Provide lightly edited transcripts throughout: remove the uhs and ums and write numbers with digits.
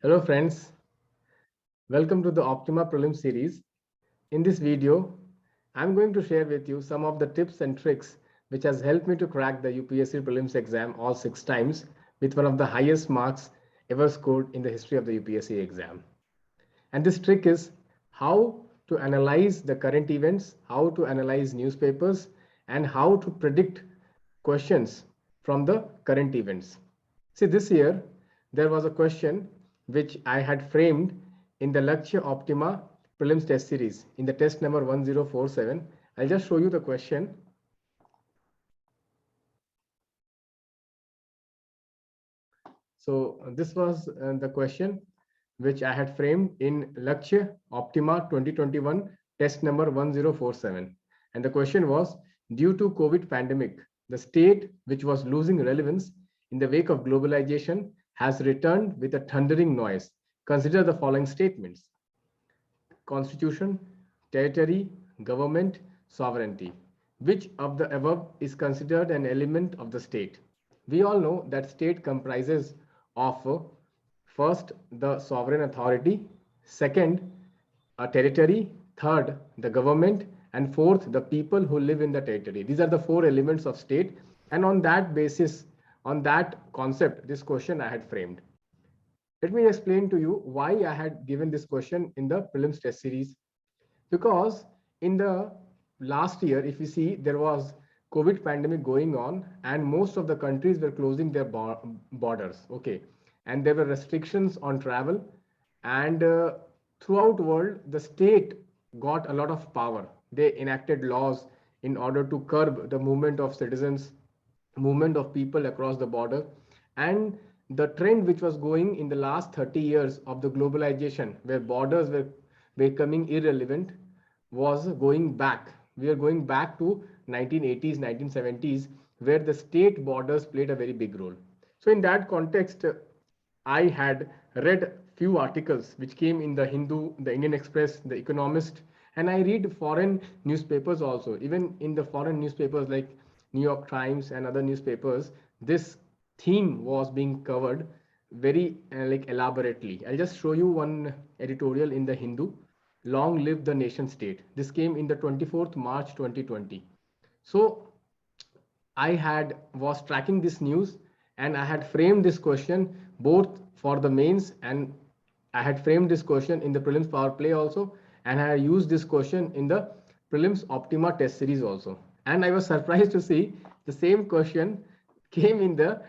Hello friends, welcome to the Optima Prelims series. In this video, I'm going to share with you some of the tips and tricks which has helped me to crack the UPSC Prelims exam all 6 times with one of the highest marks ever scored in the history of the UPSC exam. And this trick is how to analyze the current events, how to analyze newspapers, and how to predict questions from the current events. See, this year there was a question which I had framed in the LAQSHYA Optima Prelims test series in the test number 1047. I'll just show you the question. So this was the question which I had framed in LAQSHYA Optima 2021 test number 1047. And the question was, due to COVID pandemic, the state which was losing relevance in the wake of globalization has returned with a thundering noise. Consider the following statements: constitution, territory, government, sovereignty. Which of the above is considered an element of the state? We all know that state comprises of first the sovereign authority, second a territory, third the government, and fourth the people who live in the territory. These are the four elements of state, and on that basis, on that concept, this question I had framed. Let me explain to you why I had given this question in the prelims test series. Because in the last year, if you see, there was COVID pandemic going on and most of the countries were closing their borders. Okay. And there were restrictions on travel, and throughout world, the state got a lot of power. They enacted laws in order to curb the movement of citizens, movement of people across the border. And the trend which was going in the last 30 years of the globalization, where borders were becoming irrelevant, was going back. We are going back to 1980s, 1970s, where the state borders played a very big role. So in that context, I had read few articles which came in the Hindu, the Indian Express, the Economist, and I read foreign newspapers also. Even in the foreign newspapers like New York Times and other newspapers, this theme was being covered very like elaborately. I'll just show you one editorial in the Hindu. Long live the nation state. This came in the 24th March 2020. So I had was tracking this news, and I had framed this question both for the mains, and I had framed this question in the prelims power play also, and I used this question in the prelims Optima test series also. And I was surprised to see the same question came in the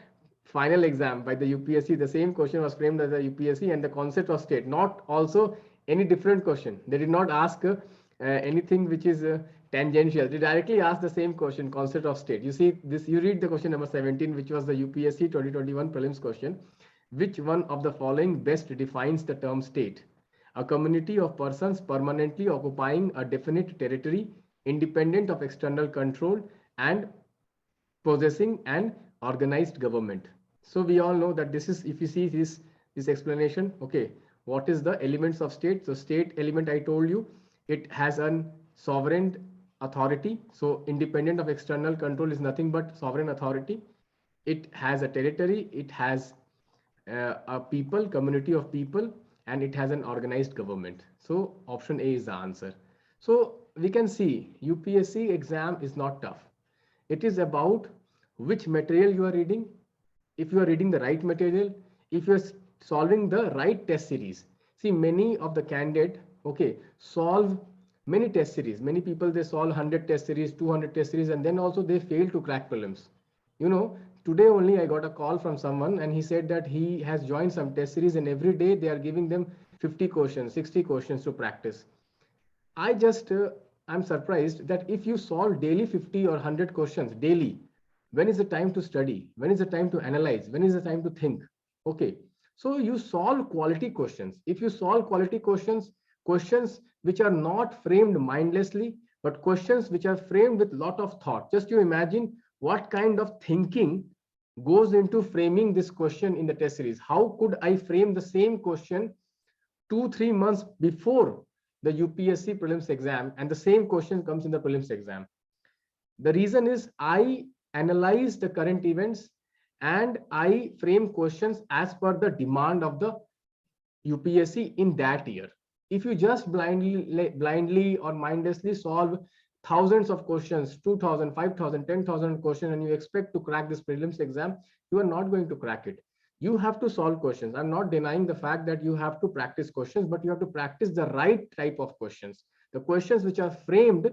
final exam by the UPSC. The same question was framed as the UPSC, and the concept of state, not also any different question. They did not ask anything which is tangential. They directly asked the same question, concept of state. You see this, you read the question number 17, which was the UPSC 2021 prelims question. Which one of the following best defines the term state? A community of persons permanently occupying a definite territory, independent of external control, and possessing an organized government. So we all know that this is, if you see this explanation, okay, what is the elements of state? So state element, I told you, it has an sovereign authority. So independent of external control is nothing but sovereign authority. It has a territory, it has a people, community of people, and it has an organized government. So option A is the answer. So we can see UPSC exam is not tough. It is about which material you are reading, if you are reading the right material, if you are solving the right test series. See, many of the candidate, okay, solve many test series. Many people, they solve 100 test series, 200 test series, and then also they fail to crack prelims. You know, today only I got a call from someone, and he said that he has joined some test series, and every day they are giving them 50 questions, 60 questions to practice. I just, I'm surprised that if you solve daily 50 or 100 questions daily, when is the time to study? When is the time to analyze? When is the time to think? Okay. So you solve quality questions. If you solve quality questions, questions which are not framed mindlessly, but questions which are framed with lot of thought. Just you imagine what kind of thinking goes into framing this question in the test series. How could I frame the same question 2-3 months before the UPSC prelims exam, and the same question comes in the prelims exam? The reason is I analyze the current events and I frame questions as per the demand of the UPSC in that year. If you just blindly or mindlessly solve thousands of questions, 2,000, 5,000, 10,000 questions, and you expect to crack this prelims exam, you are not going to crack it. You have to solve questions. I'm not denying the fact that you have to practice questions, but you have to practice the right type of questions, the questions which are framed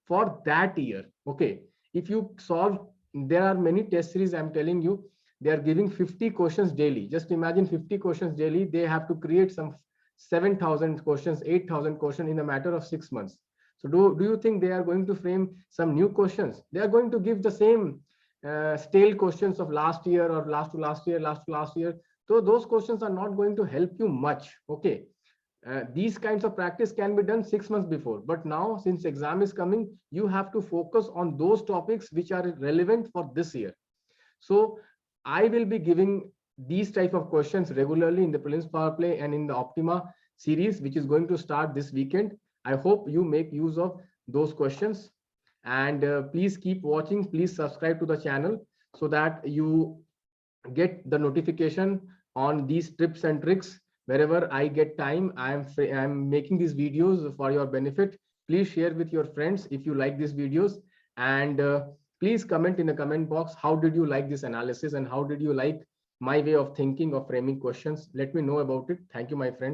for that year. Okay, if you solve, there are many test series, I'm telling you, they are giving 50 questions daily. Just imagine 50 questions daily. They have to create some 7,000 questions, 8,000 questions in a matter of 6 months. So do you think they are going to frame some new questions? They are going to give the same stale questions of last year or last to last year. So those questions are not going to help you much. Okay, these kinds of practice can be done 6 months before, but now since exam is coming, you have to focus on those topics which are relevant for this year. So I will be giving these type of questions regularly in the prelims power play and in the Optima series, which is going to start this weekend. I hope you make use of those questions, and please keep watching. Please subscribe to the channel so that you get the notification on these tips and tricks wherever I get time. I'm making these videos for your benefit. Please share with your friends if you like these videos, and please comment in the comment box, how did you like this analysis and how did you like my way of thinking of framing questions? Let me know about it. Thank you, my friends.